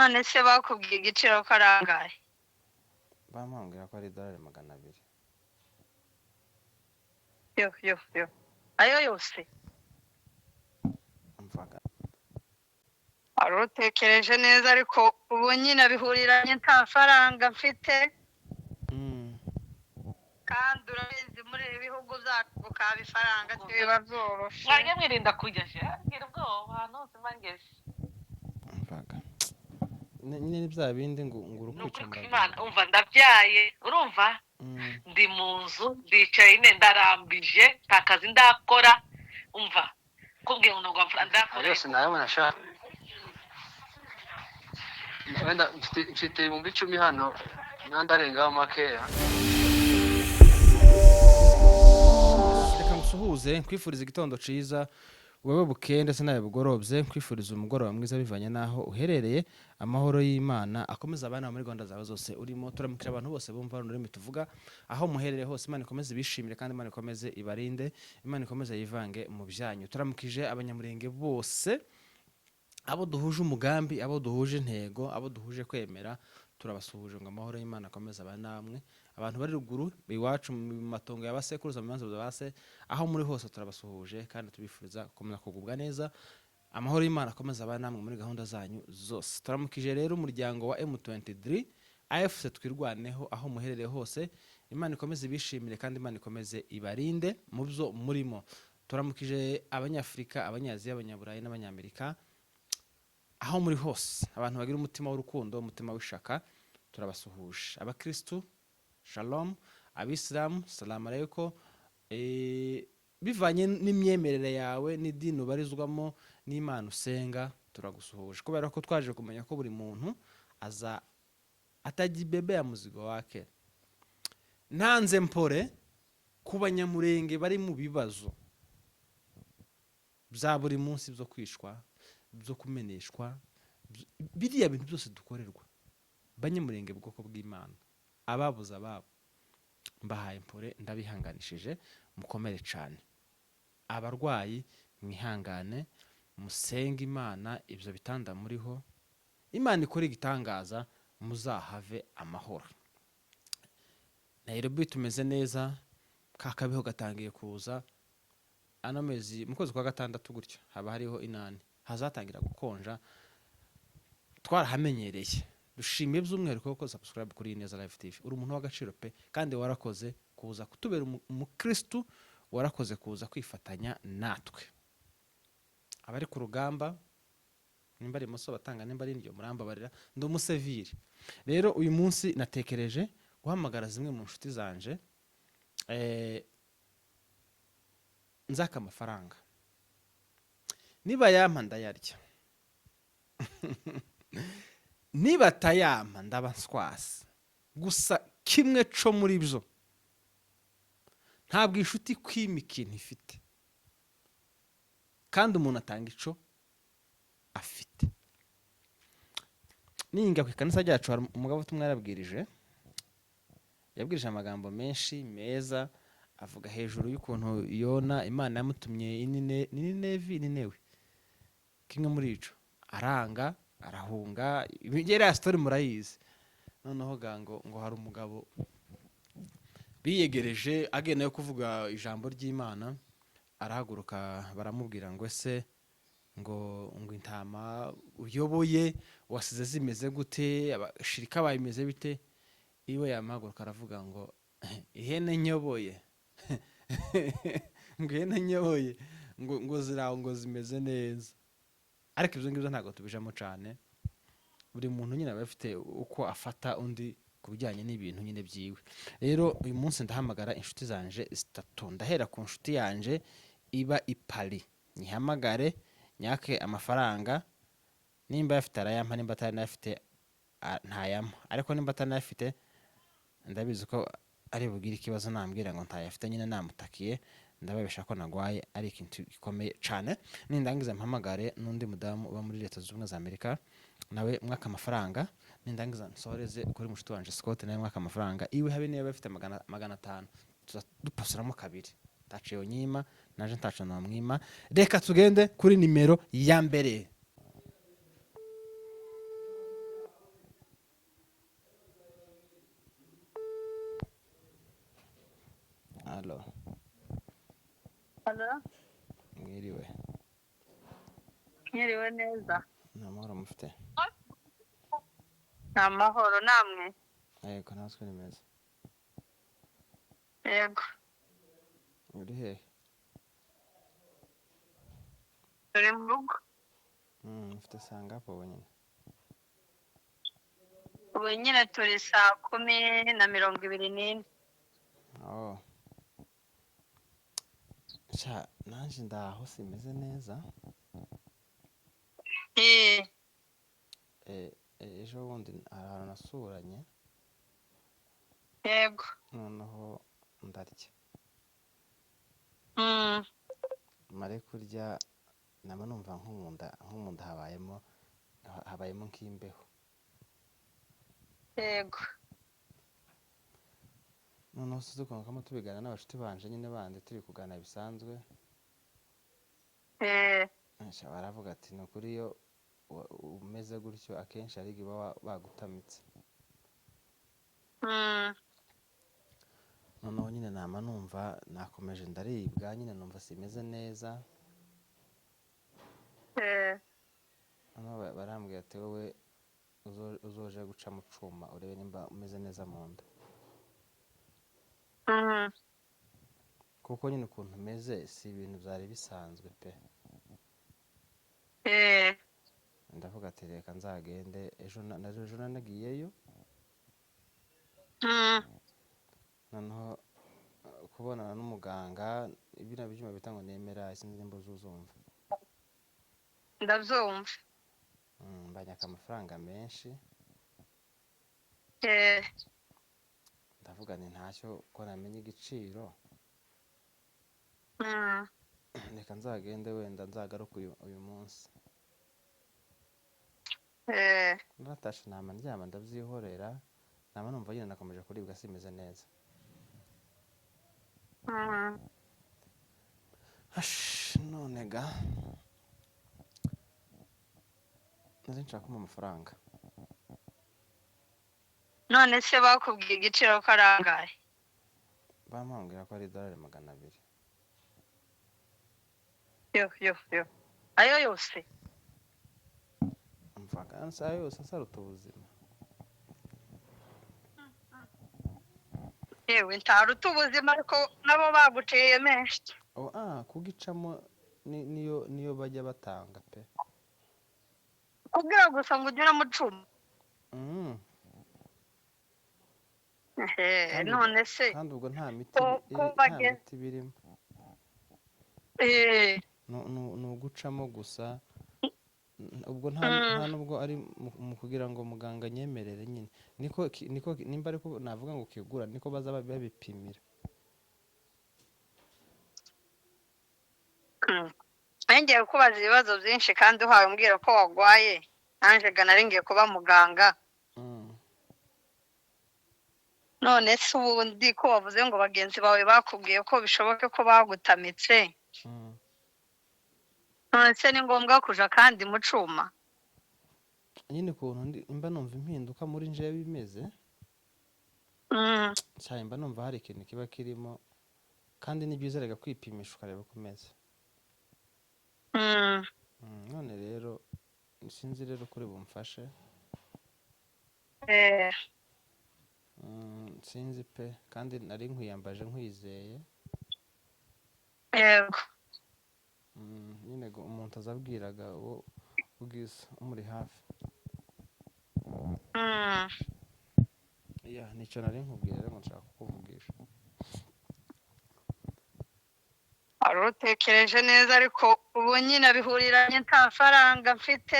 none se bakubwiye igiciro karangaye? Bampambwira ko ari $200. Yo ayo yose Umvaga arutekereje neza, ariko ubu nyine bihuriranye nta faranga mfite, kandi urabizi muri ibi bihugu byacu gukaba ifaranga biba byoroshye. mwajya mwirinda kujya ngira ubwoba ahantu hose mbangeze. umvaga nyine ni bya bindi ngo urukwica nukuri kw'Imana umva ndabyaye urumva ndi mu nzu ndicaye ine ndarambije nta kazi ndakora umva kubwiye ngo ntabwo ndakora yose nayo nashaka wenda mfite ibihumbi 10 hano nandarengaho makeya. reka ngusuhuze nkwifuriza igitondo ciza wowe buke ndetse nawe bugorobye, nkwifuriza umugoroba mwiza bivanye naho uherereye. Amahoro y'Imana akomeza abana muri Rwanda zawe zose urimo. Turamukira abantu bose bumva ururimi tuvuga aho muherereye hose. Imana ikomeze bishimire kandi Imana ikomeze ibarinde, Imana ikomeze yivange mu byanyu. Turamukije abanyamurenge bose, abo duhuje umugambi, abo duhuje intego, abo duhuje kwemera, turabasuhuje ngo amahoro y'Imana akomeze abana namwe. Abantu bari ruguru iwacu mu matongo y'abasekuruza mu manza base, aho muri hose turabasuhuje kandi tubifuriza gukomeza kugubwa neza. Amahoro y'Imana akomeza abana namwe muri gahunda zanyu zose. Turamukije rero umuryango wa M23 AFC twirwaneho aho muherereye hose. Imana ikomeze bishimire kandi Imana ikomeze ibarinde mu byo murimo. Turamukije abanyafrika, abanyaziya, abanyaburayi n'abanyamerika aho muri hose. Abantu bagira umutima w'urukundo, umutima w'ishaka, turabasuhuje. Abakristu shalom, abisilamu salamu alaykum. Bivanye n'imyemerere yawe n'idini ubarizwamo n'Imana usenga, turagusuhuje kubera ko twaje kumenya ko buri muntu aza atajibebe ya muzigo wake. Ntanze mpore ku banyamurenge bari mu bibazo bya buri munsi byo kwishwa, byo kumeneshwa, biriya bintu byose dukorerwa banyamurenge bwoko bw'Imana, ababuza ababo mbahaye mpore ndabihanganishije, mukomere cyane. Abarwayi mwihangane, musenge Imana, ibyo bitanda muriho Imana ikora igitangaza, muzahave amahoro. Nairobi tumeze neza, kakabeho gatangiye kuza. Ano mezi mu kwezi kwa gatandatu gutyo haba hariho inani hazatangira gukonja, twarahamenyereye. Dushimiye by'umwihariko ko subscribe kuri Neza Live TV. Uri umuntu w'agaciro pe, kandi warakoze kuza kutubera umukristu, warakoze kuza kwifatanya natwe. Abari ku rugamba nimba ari muso batanga, nimba ari ndyo murambabarira, ndi umuseviri. Rero uyu munsi natekereje guhamagara zimwe mu nshuti zanje nzaka amafaranga. Niba yampa ndayarya, niba tayampa ndabanswasi. Gusa kimwe co muri byo, ntabwo inshuti kwima ikintu ifite, kandi umuntu atanga ico afite. Ninga ku ikanisa ryacu hari umugabo tumwe yarabwirije, yabwirije amagambo menshi meza, avuga hejuru y'ukuntu Yona Imana yamutumye Ninewe, kimwe muri ico aranga arahunga. Ibigera story murayizi. Noneho ngo hari umugabo biyegereje agenda yo kuvuga ijambo ry'Imana, arahaguruka baramubwira ngo ese ngo intama uyoboye wasize zimeze gute, abashirika bayimeze bite? Iwe yamahaguruka aravuga ngo ihene nyoboye ngo ihene nyoboye ngo ziraho ngo zimeze neza. Ariko ibyo ngibyo ntabwo tubijamo cyane. Buri muntu nyine aba afite uko afata undi kubijyanye n'ibintu nyine byiwe. Rero uyu munsi ndahamagara inshuti zanje zitatu. Ndahera ku nshuti yanje iba ipali, nyihamagare nyake amafaranga. Nimba yafite arayampa, nimba atari nafite ntayampa. Ariko nimba atari nafite ndabizi ko ari bugire ikibazo nambwira ngo ntayafite, nyine namutakiye ndababesha ko nagwaye ari ikintu gikomeye cyane. Nindangiza mpamagare n'undi mudamu uba muri Leta z'Ubumwe za Amerika, nawe mwaka amafaranga. Nindangiza nsoreze kuri mushito wanje Scott, nawe mwaka amafaranga. Iwe habe niba bafite 500 dupasiramo kabiri. Taciye nyima naje ntaco na mwima. Reka tugende kuri nimero ya mbere. Halo, mwiriwe mwiriwe neza. nta mahoro mufite Ni amahoro namwe? yego natwe ni meza Yego, uri hehe turi mu rugo. mufite sangapo ubu nyine Ubu nyine turi 10:24. oh sha nanjye ndaho simeze neza Eh, ejo bundi hari ahantu nasuranye yego. noneho ndarya Mm, mare kurya nama numva nk'umunda habayemo nk'imbeho yego. noneho tuzikongamo tubigana n'abashuti banje nyine bandi turi kuganira bisanzwe baravuga ati ni ukuri iyo umeze gutyo akenshi hari igihe baba bagutamitse noneho nyine nama numva nakomeje ndaribwa nyine numva simeze neza noneho barambwira ati wowe uzoje guca mu cuma urebe nimba umeze neza mu nda kuko nyine ukuntu umeze si ibintu byari bisanzwe pe ndavuga ati reka nzagende ejo nanagiyeyo noneho kubonana n'umuganga bino byuma bita ngo nemera sinzi nimba uzumva Ndabyumva. mbanyaka amafaranga menshi ndavuga nti ntacyo ko namenye igiciro reka nzagende wenda nzagaruka uyu munsi natashe nama ndyama ndabyihorera nama numva nyine nakomeje kuribwa simeze neza none ga nzi nshaka kumpa amafaranga None se bakubwiye igiciro ko ari angahe? bampambwira ko ari $200. Yo. Ayo yose? mvaga ansaya yose asaruta ubuzima Yewe ntaruta ubuzima ariko nabo baguciye menshi. kugicamo niyo bajya batanga pe Kubwira gusa ngo ugire mu cuma. None se kandi ubwo nta miti birimo ni ugucamo gusa ubwo nta nubwo ari mu kugira ngo muganga anyemerere nyine niko nimba ariko navuga ngo kigura niko baza babipimira ngiye kubaza ibibazo byinshi kandi uhawe umbwira ko wagwaye nanjye nari ngiye kuba muganga. None se ubundi ko wavuze ngo bagenzi bawe bakubwiye ko bishoboke ko bagutamitse none se ni ngombwa kuja kandi mu cuma? nyine ukuntu mba numva impinduka muri njewe bimeze cyane mba numva hari ikintu kiba kirimo kandi ni byiza rega kwipimisha ukareba uko umeze none rero sinzi rero kuri bumfashe sinzi pe kandi nari nkwiyambaje nkwizeye yego nyine umuntu azabwiraga uwo ubwiza umuri hafi nicyo nari nkubwira rero ngo nshaka kukuvugisha wari utekereje neza ariko ubu nyine bihuriranye nta faranga mfite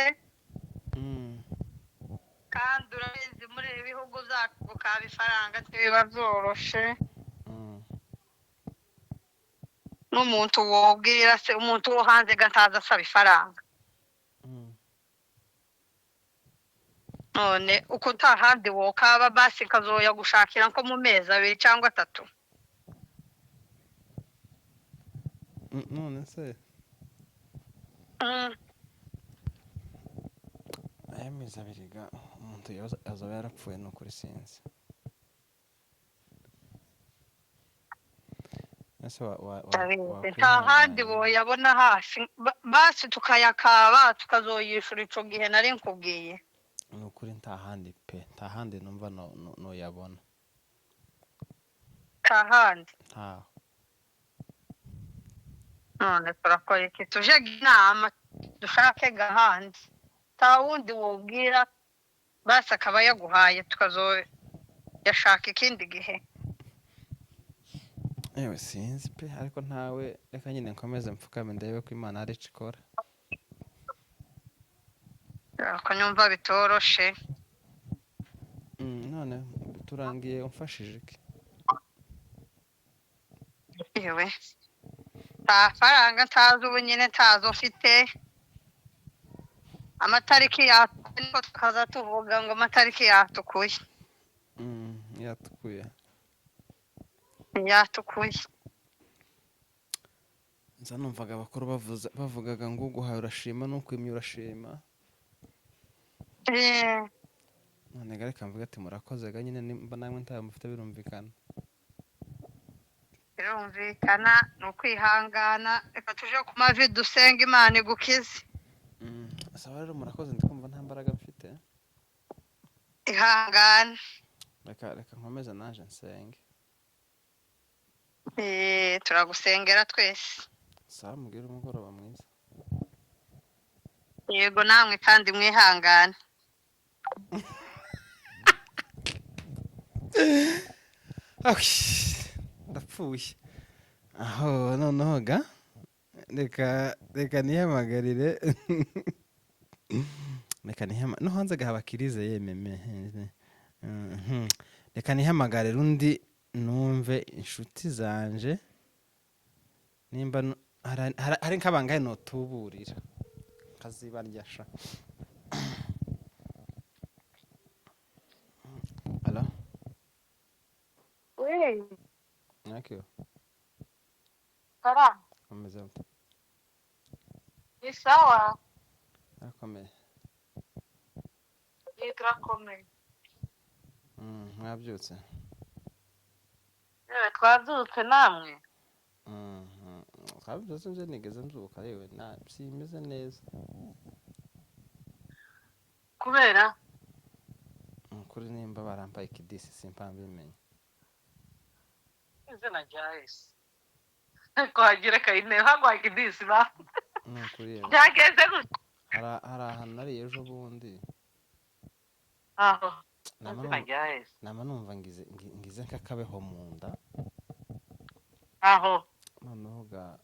kandi urabizi muri ibi bihugu byacu gukaba ifaranga biba byoroshe n'umuntu wobwira se umuntu wo hanze gataza asaba ifaranga none uko nta handi wokaba basi kazoya gushakira nko mu mezi 2 cyangwa 3 none se aya mezi 2 ga umuntu azaba yarapfuye n'ukuri sinzi ese nta handi boyabona hafi basi tukayakaba tukazoyishura ico gihe nari nkubwiye. ni ukuri nta handi pe, nta handi numva noyabona, nta handi. ntaho. none turakora iki? tuje inama dushake gahandi, nta wundi wobwira basi akaba yaguhaye tukazoyashaka ikindi gihe. Ewe sinzi pe, ariko ntawe, reka nyine nkomeze mfukame ndebe ko Imana ari ikora. ko nyumva bitoroshe. none turangiye umfashije iki? yewe nta faranga ntazo ubu nyine ntazo mfite. amatariki niko tukaza tuvuga ngo amatariki yatukuye. yatukuye. yatukuye. nza numvaga abakuru bavugaga ngo uguhaye urashima n'ukwimye urashima. none reka mvuga ati murakoze ga nyine, nimba namwe ntayo mufite birumvikana. birumvikana, ni ukwihangana. reka tuje ku mavi dusenga Imana igukize. asaba rero murakoze, ndikumva nta mbaraga mfite. ihangane. reka nkomeze naje nsenge. turagusengera twese. sawa, mubwire umugoroba mwiza. yego namwe kandi mwihangane. ndapfuye aho noneho ga, reka nihamagarire no hanze gahaba kirize yememe. reka nihamagarire undi numve inshuti zanje nimba hari nk'abangahe notuburira kazibarya sha. Hello? Oui. Nakio. Kara. Umeze ute? Ni sawa. Akomeye. Turakomeye. Mwabyutse? Yewe twabyutse namwe. Twabyutse nje nigeze mbyuka yewe simeze neza. Kubera? Kuri nimba barampaye ikidisi simpambi bimenye. izina rya Yesu ko hagira kayine hagwa ikidisi ba. Kuri yewe. Byageze gute? Hari ahantu nari ejo bundi. Aho. Izina rya Yesu. Nama numva ngize nk'akabeho mu nda. Aho. Noneho ga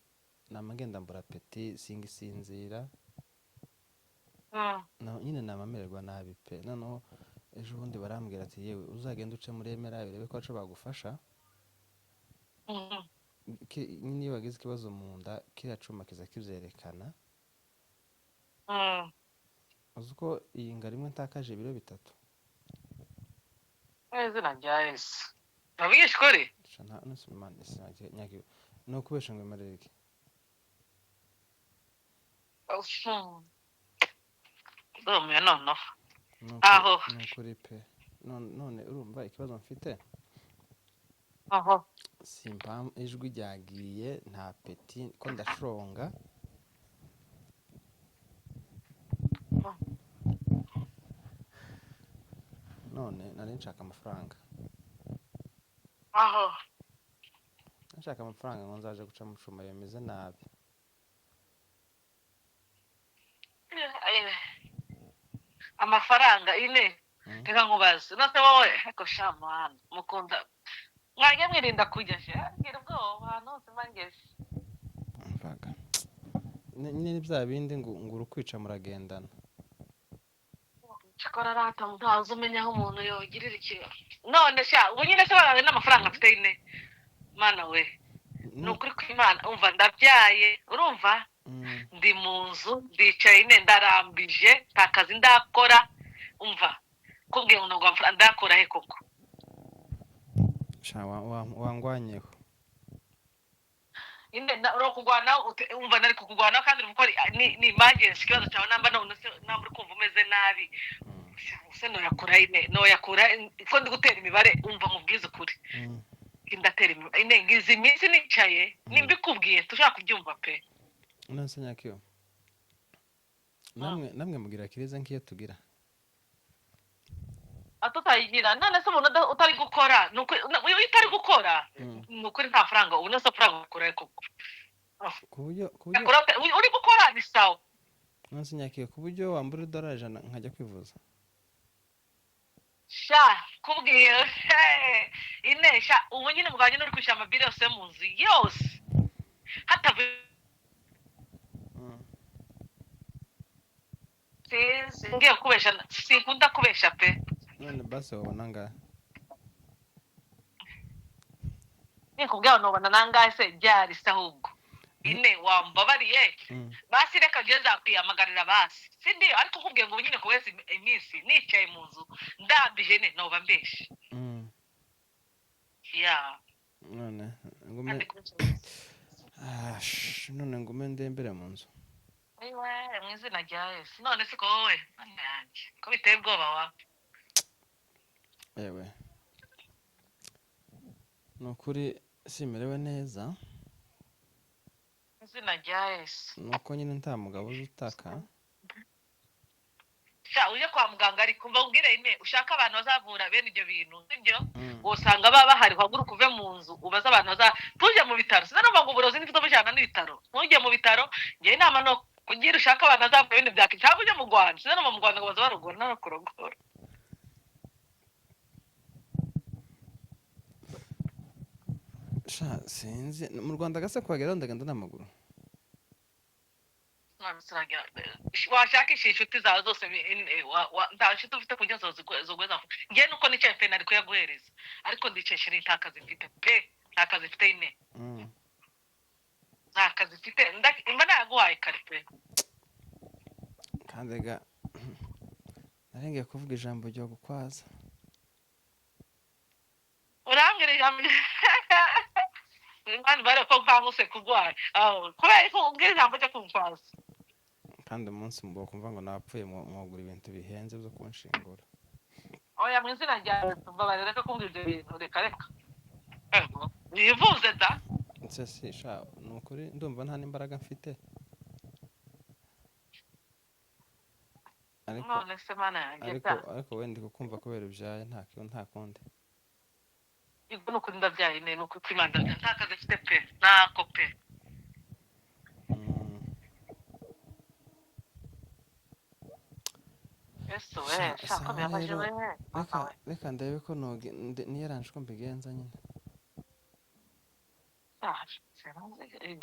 nama ngenda mbura peti singisinzira. Nyine namamererwa nabi pe. Noneho ejo bundi barambwira ati yewe uzagenda uce muri Emera urebe ko aco bagufasha. Nyine iyo wagize ikibazo mu nda kiriya cuma kiza kivyerekana. Uzi ko iyi nga rimwe ntakaje ibiro 3. Izina rya Yesu. Nabwiye kuri? Shana nusimana nyagi no kubesha ngo imareke. Dome no. Aho. Nukuri pe. None urumva ikibazo mfite? Aho. Simpa ijwi ryagiye nta peti ko ndashonga. None nari nshaka amafaranga. Aho. Nshaka amafaranga ngo nzaje guca mu cuma yemeze nabi. Amafaranga ine. Reka nkubaze. Nase wowe eko shamana mukunda. Mwajya mwirinda kujya she. Ngira ubwoba nose mangeze. Mvaga. Nyine bya bindi ngo urukwica muragendana. Chakora rata mutazo umenya aho umuntu yogirira ikibazo. None sha ubu nyine se barawe n'amafaranga afite ine. Mana we. Nukuri kw'Imana umva ndabyaye urumva? Ndi mu nzu ndicaye ine ndarambije ntakazi ndakora umva kubwiye ngo ngo ndakora he koko. Sha wangwanyeho. Ine ro kugwana umva nari kugwana kandi uvuga ni emergency kibazo cyawe namba none namba kumva umeze nabi. Se no yakura ine no yakura ko ndi gutera imibare umva nkubwize ukuri. indatera inengiza iminsi nicaye nimbikubwiye tushaka kubyumva pe nonse nyakiyo namwe mugira kireza nk'iyo tugira atutayigira none se umuntu utari gukora iyo utari gukora nukuri nta faranga ubu nose faranga ukora koko kuburyo uri gukora ni sawa nonse nyakiyo kuburyo wambura $100 nkajya kwivuza sha kubwiye inesha ubu nyine muganye nuri kwishyura amabiri yose mu nzu yose hatavuye ngiye kubesha sinkunda kubesha pe none basi wabona ngahe nikubwira nobona nangahe se byari se ahubwo ine wambabariye basi reka ngeze kwiyamagarira basi sindiyo ariko kubwiye ngo nyine kuweza iminsi nicaye mu nzu ndambije ne noba mbeshe ya none ngume ndembere mu nzu ewe mu izina rya Yesu none siko wowe yanjye ko biteye ubwoba wa ewe nukuri simerewe neza izina rya Yesu nuko nyine nta mugabo uzutaka sha uje kwa muganga ariko mva ubwire ine ushaka abantu bazavura bene ibyo bintu sibyo usanga baba bahari kwaguruka uve mu nzu ubaza abantu tuje mu bitaro sinarumva ngo uburozi nifite bujana n'ibitaro ntujye mu bitaro ngiye inama no kugira ushaka abantu bazavura ibintu byake cyangwa uje mu Rwanda sinarumva mu Rwanda ngo baza barugora n'abakorogora sha sinzi mu Rwanda gase kuhagera ndagenda n'amaguru washakisha inshuti zawe zose nta nshuti ufite kugira ngo zogweza ngiye nuko nicaye pe nari kuyaguhereza ariko ndiceshe nta kazi mfite pe nta kazi mfite ine nta kazi mfite imba nayaguhaye kare pe kandi ga narengeye kuvuga ijambo ryo gukwaza urambwira ijambo Imana bare ko mpamuse kugwara kubera ko ubwira ijambo ryo kumfaza kandi umunsi mbo kumva ngo napfuye mwogura ibintu bihenze byo kunshingura oya mu izina rya mbabarira ko kumbwira ibyo bintu reka nivuze da nse sha nukuri ndumva nta n'imbaraga mfite none se mana yanjye ariko wenda kukumva kubera ibyaye nta kundi ibwo nukuri ndabyaye ne nuko kwimanda nta kazi mfite pe ntako pe Yesu we shaka byabaje we reka ndebe ko niyaranje ko mbigenza nyine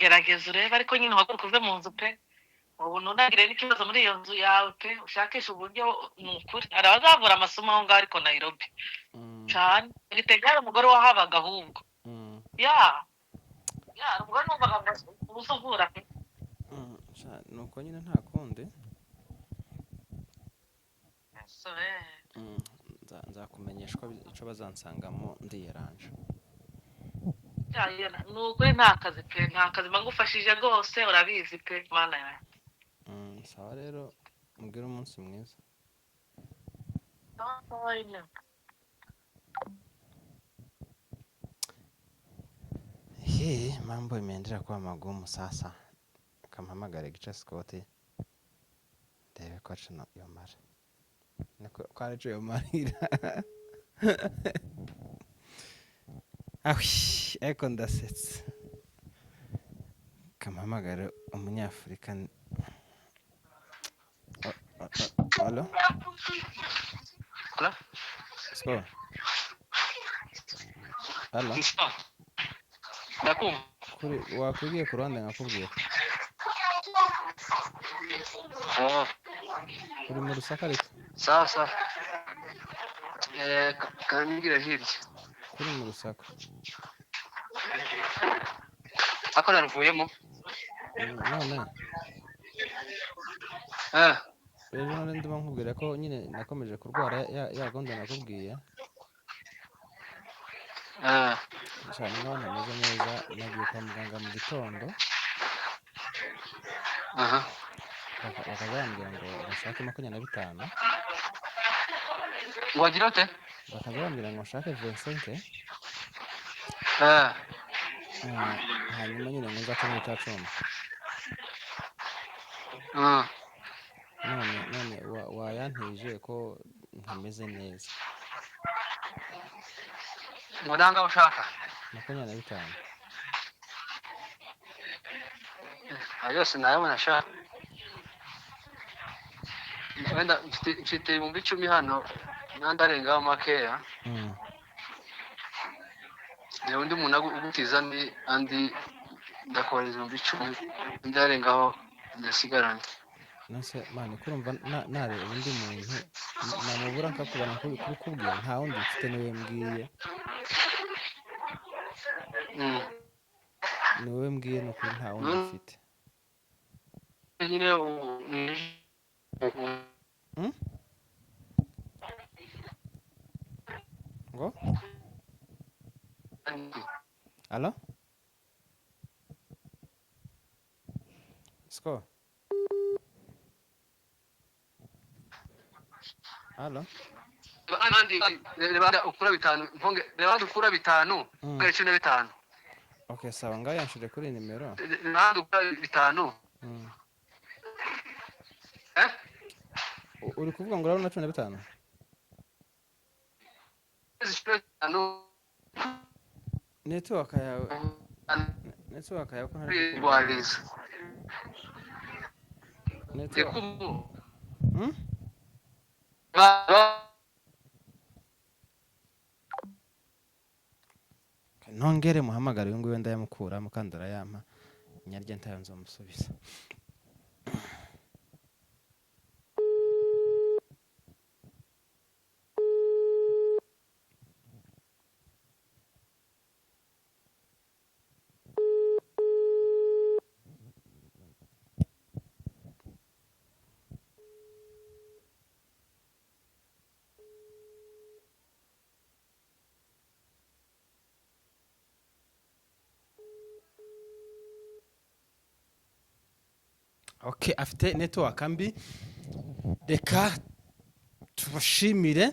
gerageza urebe ariko nyine uhaguruka uve mu nzu pe ubu ntunagire n'ikibazo muri iyo nzu yawe pe ushakisha uburyo ni ukuri hari abazavura amasomo aho ngaho ariko Nairobi cyane gitegara umugore wahabaga ahubwo ya umugore numvaga uzuvura pe nuko nyine nta kundi nzakumenyeshwa icyo bazansangamo ndiyaranje ni ukuri nta kazi pe nta kazi mbagufashije rwose urabizi pe mana yawe sawa rero mubwire umunsi mwiza mambo imeendera kuwa magumu sasa kampamagare gica Scott ndebe ko acana iyo mara ko arico iyo marira ariko ndasetse kampamagare umunyafurika Hello? Hello? Scott? Hello? Ndakumva. Wakubwiye ku ruhande nkakubwira. Uri mu rusaka ariko? Sawa. Kanyigira hirya. Kuri mu rusaka. Ako naruvuyemo. None. Rero none ndimo nkubwira ko nyine nakomeje kurwara ya gahunda nakubwiye. Cyane naho ntameze neza nagiye kwa muganga mu gitondo. Bakazambwira ngo nshake 25. Wagira ute? Bakazambwira ngo nshake 25. eh hanyuma nyine ngo nzace muri cya cumba mm. none wayantije ko ntameze neza ngo nanga ushaka 25 ayo sinayabona sha wenda mfite ibihumbi 10 hano nandarengaho makeya rero undi muntu agutiza andi ndakohereza ibihumbi 10 ndarengaho ndasigarana nase mani kurumva nare undi muntu namubura nkakubana kubikubwira nta wundi mfite niwe mbwiye niwe mbwiye n'ukuri nta wundi mfite nyine ngo alo sko alo reba ukura 5 mponge reba ukura 5 kare 15 okay sawa ngaho yanshire kuri nimero reba ukura 5 uri kuvuga ngo urabona 15 network yawe ko ntari kubariza network nongere muhamagara uyu nguyu ndayamukura mukandara yampa nyarye ntayo nzomusubiza okay afite network mbi reka tubashimire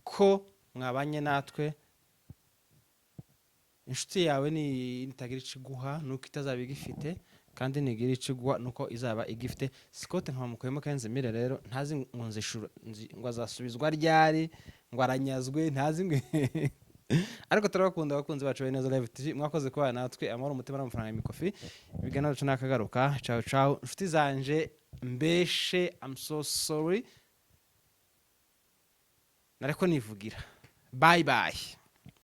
ko mwabanye natwe inshuti yawe ni itagira iciguha nuko itazaba igifite kandi nigira icigwa nuko izaba igifite Scott nkamukuyemo kenze mire rero ntazi nkunze ishuro ngo azasubizwa ryari ngo aranyazwe ntazi ngwe ariko turabakunda abakunzi bacu b'Ineza Live TV mwakoze kuba natwe amahoro umutima n'amafaranga y'imikofi bigana cyo nakagaruka ciao ciao inshuti zanje mbeshe I'm so sorry nareko nivugira bye bye